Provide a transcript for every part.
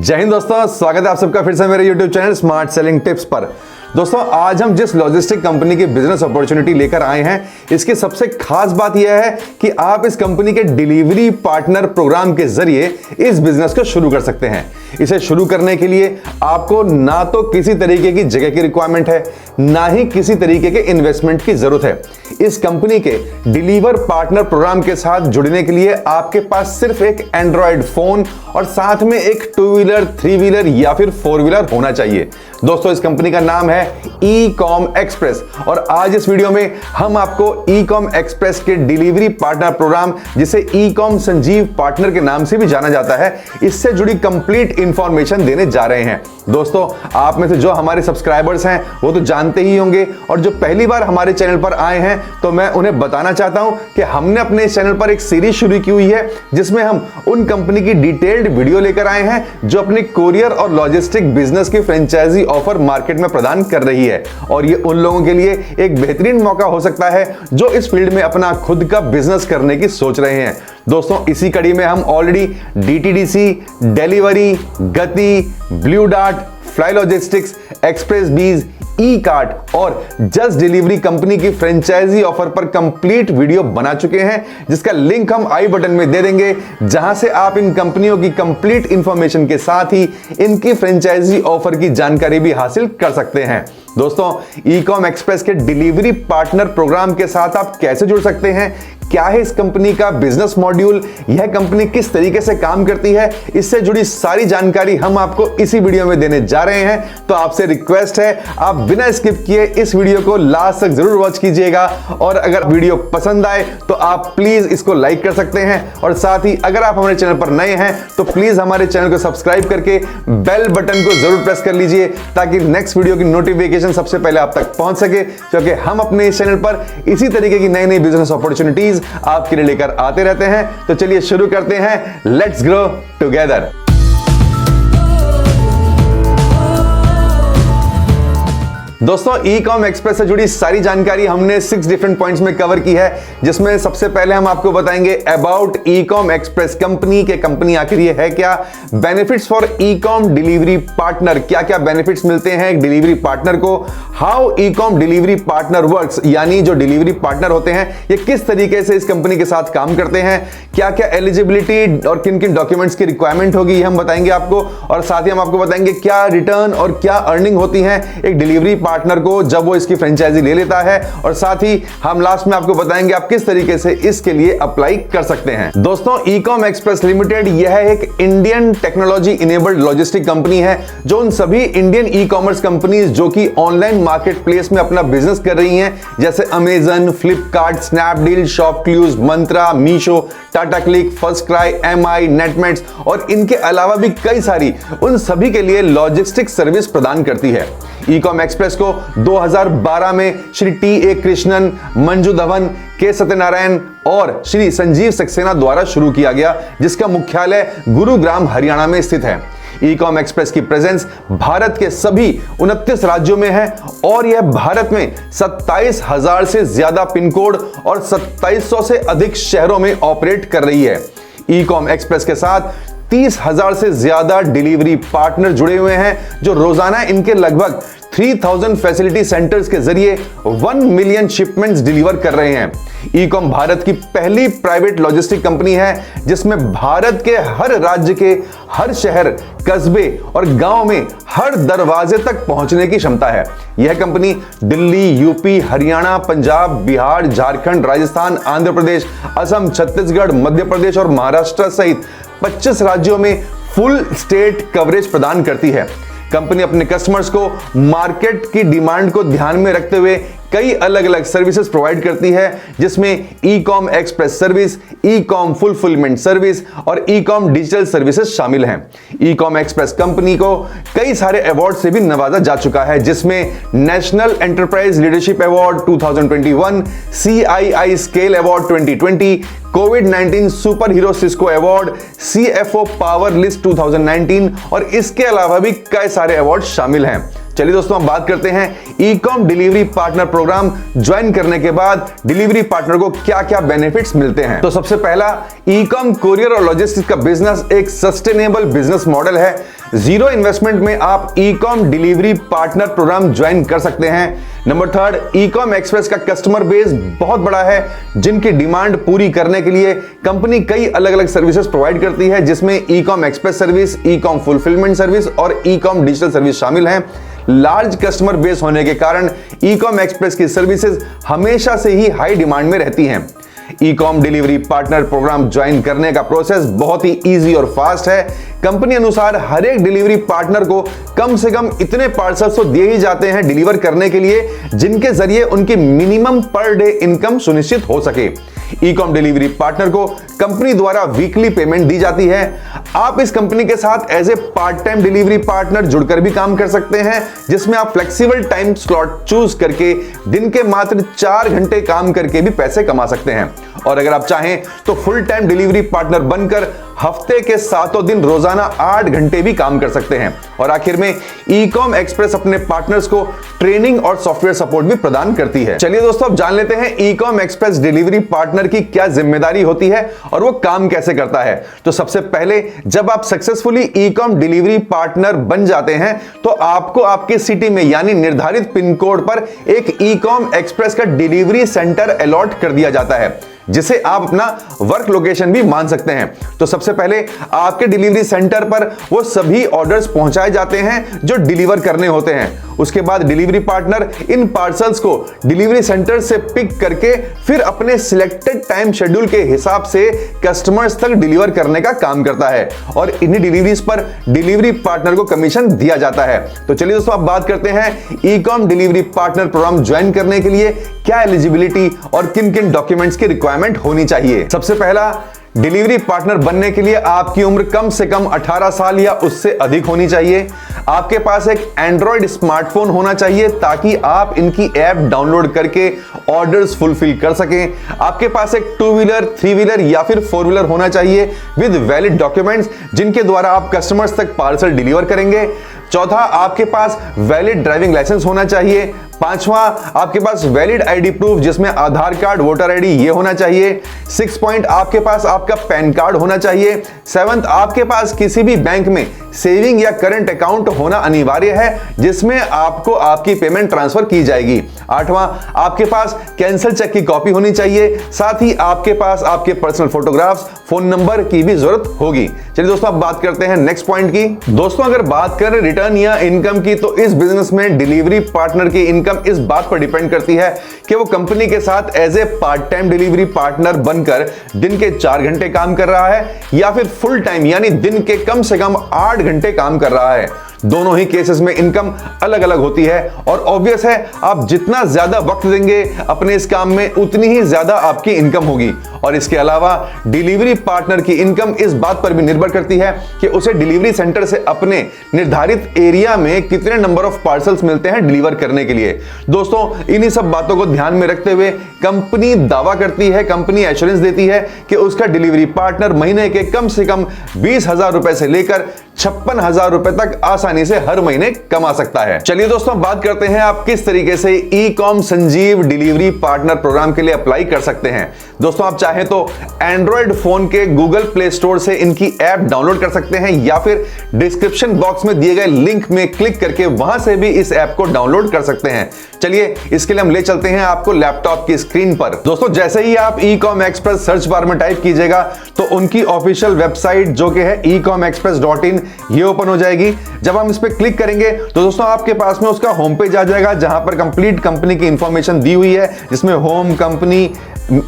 जय हिंद दोस्तों, स्वागत है आप सबका फिर से मेरे YouTube channel smart selling tips पर। दोस्तों, आज हम जिस लॉजिस्टिक कंपनी की बिजनेस अपॉर्चुनिटी लेकर आए हैं, इसकी सबसे खास बात यह है कि आप इस कंपनी के डिलीवरी पार्टनर प्रोग्राम के जरिए इस बिजनेस को शुरू कर सकते हैं। इसे शुरू करने के लिए आपको ना तो किसी तरीके की जगह की रिक्वायरमेंट है, ना ही किसी तरीके के इन्वेस्टमेंट की जरूरत है। इस कंपनी के डिलीवर पार्टनर प्रोग्राम के साथ जुड़ने के लिए आपके पास सिर्फ एक एंड्रॉयड फोन और साथ में एक 2 व्हीलर, 3 व्हीलर या फिर 4 व्हीलर होना चाहिए। दोस्तों, इस कंपनी का नाम है ई-कॉम एक्सप्रेस और आज इस वीडियो में हम आपको ई-कॉम एक्सप्रेस के डिलीवरी पार्टनर प्रोग्राम, जिसे ई-कॉम संजीव पार्टनर के नाम से भी जाना जाता है, इससे जुड़ी कंप्लीट इंफॉर्मेशन देने जा रहे हैं। दोस्तों, आप में से जो हमारे सब्सक्राइबर्स हैं वो तो जानते ही होंगे, और जो पहली बार हमारे चैनल पर आए हैं तो मैं उन्हें बताना चाहता हूं कि हमने अपने इस चैनल पर एक सीरीज शुरू की हुई है जिसमें हम उन कंपनी की डिटेल्ड वीडियो लेकर आए हैं जो अपनी कोरियर और लॉजिस्टिक बिजनेस की फ्रेंचाइजी ऑफर मार्केट में प्रदान कर रही है। और ये उन लोगों के लिए एक बेहतरीन मौका हो सकता है जो इस फील्ड में अपना खुद का बिजनेस करने की सोच रहे हैं। दोस्तों, इसी कड़ी में हम ऑलरेडी डीटीडीसी, डिलीवरी, गति, blue dart, fly logistics, express बीज, ई कार्ट और जस्ट डिलीवरी कंपनी की फ्रेंचाइजी ऑफर पर कंप्लीट वीडियो बना चुके हैं, जिसका लिंक हम आई बटन में दे देंगे, जहां से आप इन कंपनियों की कंप्लीट इंफॉर्मेशन के साथ ही इनकी फ्रेंचाइजी ऑफर की जानकारी भी हासिल कर सकते हैं। दोस्तों, ई-कॉम एक्सप्रेस के डिलीवरी पार्टनर प्रोग्राम के साथ आप कैसे जुड़ सकते हैं, क्या है इस कंपनी का बिजनेस मॉड्यूल, यह कंपनी किस तरीके से काम करती है, इससे जुड़ी सारी जानकारी हम आपको इसी वीडियो में देने जा रहे हैं। तो आपसे रिक्वेस्ट है, आप बिना स्किप किए इस वीडियो को लास्ट तक जरूर वॉच कीजिएगा, और अगर वीडियो पसंद आए तो आप प्लीज इसको लाइक कर सकते हैं, और साथ ही अगर आप हमारे चैनल पर नए हैं तो प्लीज हमारे चैनल को सब्सक्राइब करके बेल बटन को जरूर प्रेस कर लीजिए, ताकि नेक्स्ट वीडियो की नोटिफिकेशन सबसे पहले आप तक पहुंच सके, क्योंकि हम अपने इस चैनल पर इसी तरीके की नई नई बिजनेस अपॉर्चुनिटीज आपके लिए लेकर आते रहते हैं। तो चलिए शुरू करते हैं, लेट्स ग्रो टुगेदर। दोस्तों, ई-कॉम एक्सप्रेस से जुड़ी सारी जानकारी हमने 6 डिफरेंट पॉइंट्स में कवर की है, जिसमें सबसे पहले हम आपको बताएंगे अबाउट ई-कॉम एक्सप्रेस कंपनी के कंपनी आखिर ये है क्या, benefits for e-com delivery partner, क्या क्या बेनिफिट्स मिलते हैं एक डिलीवरी पार्टनर को, how e-com delivery partner works, यानी जो डिलीवरी पार्टनर होते हैं ये किस तरीके से इस कंपनी के साथ काम करते हैं, क्या क्या एलिजिबिलिटी और किन किन डॉक्यूमेंट्स की रिक्वायरमेंट होगी ये हम बताएंगे आपको, और साथ ही हम आपको बताएंगे क्या रिटर्न और क्या अर्निंग होती है एक डिलीवरी पार्टनर को जब वो इसकी फ्रेंचाइजी ले लेता है, और साथ ही हम लास्ट में आपको बताएंगे आप किस तरीके से इसके लिए अप्लाई कर सकते हैं। दोस्तों, ई-कॉम एक्सप्रेस लिमिटेड यह एक Indian technology enabled logistic company है जो उन सभी इंडियन ई कॉमर्स कंपनीज जो कि ऑनलाइन मार्केट प्लेस में अपना बिजनेस कर रही हैं, जैसे Amazon, Flipkart, Snapdeal, ShopClues, Myntra, Meesho, Tata Cliq, first cry, MI, Netmeds और इनके अलावा भी कई सारी, उन सभी के लिए लॉजिस्टिक सर्विस प्रदान करती है। ई-कॉम एक्सप्रेस को 2012 में श्री टी.ए. कृष्णन, मंजू धवन, के सत्यनारायण और श्री संजीव सक्सेना द्वारा शुरू किया गया, जिसका मुख्यालय गुरुग्राम, हरियाणा में स्थित है। ई-कॉम एक्सप्रेस की प्रेजेंस भारत के सभी 29 राज्यों में है, और यह भारत में 27,000 से ज्यादा पिन कोड और 2700 से अधिक शहरों में ऑपरेट कर रही है। ई-कॉम एक्सप्रेस के साथ 30,000 से ज्यादा डिलीवरी पार्टनर जुड़े हुए हैं, जो रोजाना इनके लगभग 3000 फैसिलिटी सेंटर्स के जरिए 1 मिलियन शिपमेंट्स डिलीवर कर रहे हैं। ई-कॉम भारत की पहली प्राइवेट लॉजिस्टिक कंपनी है जिसमें भारत के हर राज्य के हर शहर, कस्बे और गांव में हर दरवाजे तक पहुंचने की क्षमता है। यह कंपनी दिल्ली, यूपी, हरियाणा, पंजाब, बिहार, झारखंड, राजस्थान, आंध्र प्रदेश, असम, छत्तीसगढ़, मध्य प्रदेश और महाराष्ट्र सहित 25 राज्यों में फुल स्टेट कवरेज प्रदान करती है। कंपनी अपने कस्टमर्स को मार्केट की डिमांड को ध्यान में रखते हुए कई अलग अलग सर्विसेज प्रोवाइड करती है, जिसमें e-com express service, e-com fulfilment service और ई-कॉम डिजिटल सर्विसेज शामिल हैं। ई-कॉम एक्सप्रेस कंपनी को कई सारे अवार्ड से भी नवाजा जा चुका है, जिसमें national enterprise leadership award 2021, CII scale award 2020, कोविड-19 super hero Cisco award, CFO power list 2019 और इसके अलावा भी कई सारे अवार्ड शामिल हैं। चलिए दोस्तों, हम बात करते हैं e com delivery partner programme join करने के बाद डिलीवरी पार्टनर को क्या क्या बेनिफिट्स मिलते हैं। तो सबसे पहला, ई-कॉम कोरियर और लॉजिस्टिक्स का बिजनेस एक सस्टेनेबल बिजनेस मॉडल है जीरो इन्वेस्टमेंट में आप e com delivery partner programme join कर सकते हैं। Number third, ecom express का कस्टमर बेस बहुत बड़ा है, जिनकी डिमांड पूरी करने के लिए कंपनी कई अलग अलग सर्विसेज प्रोवाइड करती है, जिसमें e com express service, e com fulfilment service और ई कॉम डिजिटल सर्विस शामिल हैं। लार्ज कस्टमर बेस होने के कारण ई कॉम एक्सप्रेस की सर्विसेज हमेशा से ही हाई डिमांड में रहती हैं। E com delivery partner programme join करने का प्रोसेस बहुत ही इजी और फास्ट है। कंपनी अनुसार हर एक डिलीवरी पार्टनर को कम से कम इतने पार्सल्स तो दिए ही जाते हैं डिलीवर करने के लिए, जिनके जरिए उनकी मिनिमम पर डे इनकम सुनिश्चित हो सके। ई कॉम डिलीवरी पार्टनर को कंपनी द्वारा वीकली पेमेंट दी जाती है। आप इस कंपनी के साथ as a part time delivery partner जुड़कर भी काम कर सकते हैं, जिसमें आप फ्लेक्सिबल टाइम स्लॉट चूज करके दिन के मात्र 4 घंटे काम करके भी पैसे कमा सकते हैं। और अगर आप चाहें तो फुल टाइम डिलीवरी पार्टनर बनकर हफ्ते के 7 दिन रोजाना 8 घंटे भी काम कर सकते हैं। और आखिर में ई कॉम एक्सप्रेस अपने पार्टनर्स को ट्रेनिंग और सॉफ्टवेयर सपोर्ट भी प्रदान करती है। चलिए दोस्तों, अब जान लेते हैं ecom express delivery partner की क्या जिम्मेदारी होती है और वो काम कैसे करता है। तो सबसे पहले, जब आप successfully e com delivery partner बन जाते हैं तो आपको आपके सिटी में यानी निर्धारित पिन कोड पर एक ई कॉम एक्सप्रेस का डिलीवरी सेंटर अलॉट कर दिया जाता है, जिसे आप अपना वर्क लोकेशन भी मान सकते हैं। तो सबसे पहले आपके डिलीवरी सेंटर पर वो सभी ऑर्डर्स पहुंचाए जाते हैं जो डिलीवर करने होते हैं। उसके बाद डिलीवरी पार्टनर इन पार्सल्स को डिलीवरी सेंटर से पिक करके फिर अपने सिलेक्टेड टाइम शेड्यूल के हिसाब से कस्टमर्स तक डिलीवर करने का काम करता है और इन्हीं डिलीवरीज पर डिलीवरी पार्टनर को कमीशन दिया जाता है। तो चलिए दोस्तों, अब बात करते हैं e com delivery partner programme join करने के लिए क्या एलिजिबिलिटी और किन किन डॉक्यूमेंट्स की रिक्वायरमेंट होनी चाहिए। सबसे पहला, डिलीवरी पार्टनर बनने के लिए आपकी उम्र कम से कम 18 साल या उससे अधिक होनी चाहिए। आपके पास एक एंड्रॉयड स्मार्टफोन होना चाहिए ताकि आप इनकी ऐप डाउनलोड करके ऑर्डर्स फुलफिल कर सकें। आपके पास एक 2 व्हीलर, 3 व्हीलर या फिर 4 व्हीलर होना चाहिए विद वैलिड डॉक्यूमेंट्स, जिनके द्वारा आप कस्टमर्स तक पार्सल डिलीवर करेंगे। चौथा, आपके पास वैलिड ड्राइविंग लाइसेंस होना चाहिए। पांचवा, आपके पास वैलिड आईडी प्रूफ जिसमें आधार कार्ड, वोटर आईडी ये होना चाहिए। 6 पॉइंट, आपके पास आपका पैन कार्ड होना चाहिए। 7th, आपके पास किसी भी बैंक में सेविंग या करंट अकाउंट होना अनिवार्य है, जिसमें आपको आपकी पेमेंट ट्रांसफर की जाएगी। 8वां, आपके पास कैंसिल चेक की कॉपी होनी चाहिए। साथ ही आपके पास आपके पर्सनल फोटोग्राफ्स, फोन नंबर की भी जरूरत होगी। चलिए दोस्तों, अब बात करते हैं नेक्स्ट पॉइंट की। दोस्तों, अगर बात करें रिटर्न या इनकम की, तो इस बिजनेस में डिलीवरी पार्टनर की इनकम इस बात पर डिपेंड करती है कि वो कंपनी के साथ as a part time delivery partner बनकर दिन के 4 घंटे काम कर रहा है या फिर फुल टाइम यानी दिन के कम से कम 8 घंटे काम कर रहा है। दोनों ही केसेस में इनकम अलग अलग होती है और ऑब्वियस है, आप जितना ज्यादा वक्त देंगे अपने इस काम में उतनी ही ज्यादा आपकी इनकम होगी। और इसके अलावा डिलीवरी पार्टनर की इनकम इस बात पर भी निर्भर करती है कि उसे डिलीवरी सेंटर से अपने निर्धारित एरिया में कितने नंबर ऑफ पार्सल्स मिलते हैं डिलीवर करने के लिए। दोस्तों, इन्हीं सब बातों को ध्यान में रखते हुए कंपनी दावा करती है, कंपनी एश्योरेंस देती है कि उसका डिलीवरी पार्टनर महीने के कम से कम 20,000 रुपए से लेकर 56,000 रुपए तक आसानी से हर महीने कमा सकता है। चलिए दोस्तों, बात करते हैं आप किस तरीके से e com Sanjeev delivery partner programme के लिए अप्लाई कर सकते हैं। दोस्तों, आप चाहें तो एंड्रॉयड फोन के गूगल प्ले स्टोर से इनकी ऐप डाउनलोड कर सकते हैं या फिर डिस्क्रिप्शन बॉक्स में दिए गए लिंक में क्लिक करके वहां से भी इस ऐप को डाउनलोड कर सकते हैं। चलिए, इसके लिए हम ले चलते हैं आपको लैपटॉप की स्क्रीन पर। दोस्तों, जैसे ही आप ecom express search bar में टाइप कीजिएगा तो उनकी ऑफिशियल वेबसाइट जो कि है ecomexpress.in ये ओपन हो जाएगी। जब हम इस पर क्लिक करेंगे तो दोस्तों आपके पास में उसका होम पेज आ जाएगा, जहां पर कंप्लीट कंपनी की इंफॉर्मेशन दी हुई है, जिसमें home, company,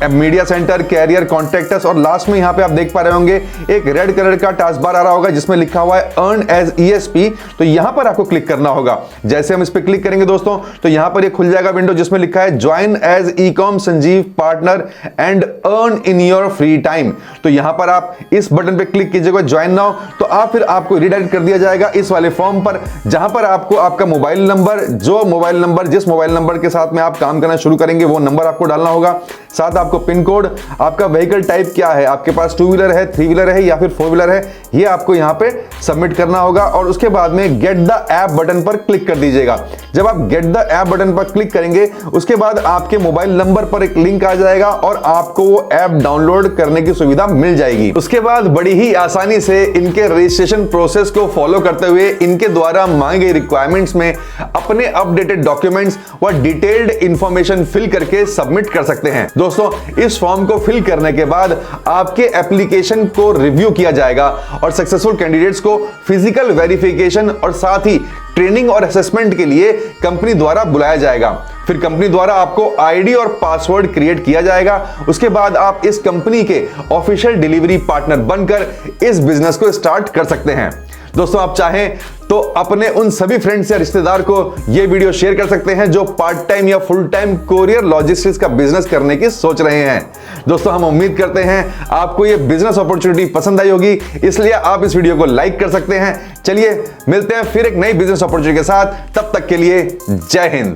media centre, career, contacts और लास्ट में यहां पे आप देख पा रहे होंगे एक रेड कलर का टास्क बार आ रहा होगा जिसमें लिखा हुआ है अर्न एज ESP। तो यहां पर आपको क्लिक करना होगा। जैसे हम इस पर क्लिक करेंगे दोस्तों तो यहां पर ये खुल जाएगा विंडो जिसमें लिखा है join as e com Sanjeev partner and earn in your free time. तो यहां पर आप इस बटन पे क्लिक कीजिएगा ज्वाइन नाउ, तो आप फिर आपको रिडायरेक्ट कर दिया जाएगा इस वाले फॉर्म पर, जहां पर आपको आपका मोबाइल नंबर, जिस मोबाइल नंबर के साथ में आप काम करना शुरू करेंगे वो नंबर आपको डालना होगा। साथ साथ आपको पिन कोड, आपका व्हीकल टाइप क्या है, आपके पास 2 व्हीलर है, 3 व्हीलर है या फिर 4 व्हीलर है, ये आपको यहां पे सबमिट करना होगा। और उसके बाद में गेट द ऐप बटन पर क्लिक कर दीजिएगा। जब आप गेट द ऐप बटन पर क्लिक करेंगे उसके बाद आपके मोबाइल नंबर पर एक लिंक आ जाएगा और आपको वो ऐप डाउनलोड करने की सुविधा मिल जाएगी। उसके बाद बड़ी ही आसानी से इनके रजिस्ट्रेशन प्रोसेस को फॉलो करते हुए इनके द्वारा मांगे गई रिक्वायरमेंट्स में अपने अपडेटेड डॉक्यूमेंट्स व डिटेल्ड इंफॉर्मेशन फिल करके सबमिट कर सकते हैं। दोस्तों, इस फॉर्म को फिल करने के बाद आपके एप्लीकेशन को रिव्यू किया जाएगा और सक्सेसफुल कैंडिडेट्स को फिजिकल वेरिफिकेशन और साथ ही ट्रेनिंग और असेसमेंट के लिए कंपनी द्वारा बुलाया जाएगा। फिर कंपनी द्वारा आपको आईडी और पासवर्ड क्रिएट किया जाएगा। उसके बाद आप इस कंपनी के ऑफिशियल डिलीवरी पार्टनर बनकर इस बिजनेस को स्टार्ट कर सकते हैं। दोस्तों, आप चाहें तो अपने उन सभी फ्रेंड्स या रिश्तेदार को यह वीडियो शेयर कर सकते हैं जो पार्ट टाइम या फुल टाइम कोरियर लॉजिस्टिक्स का बिजनेस करने की सोच रहे हैं। दोस्तों, हम उम्मीद करते हैं आपको यह बिजनेस अपॉर्चुनिटी पसंद आई होगी, इसलिए आप इस वीडियो को लाइक कर सकते हैं। चलिए मिलते हैं फिर एक नई बिजनेस अपॉर्चुनिटी के साथ, तब तक के लिए जय हिंद।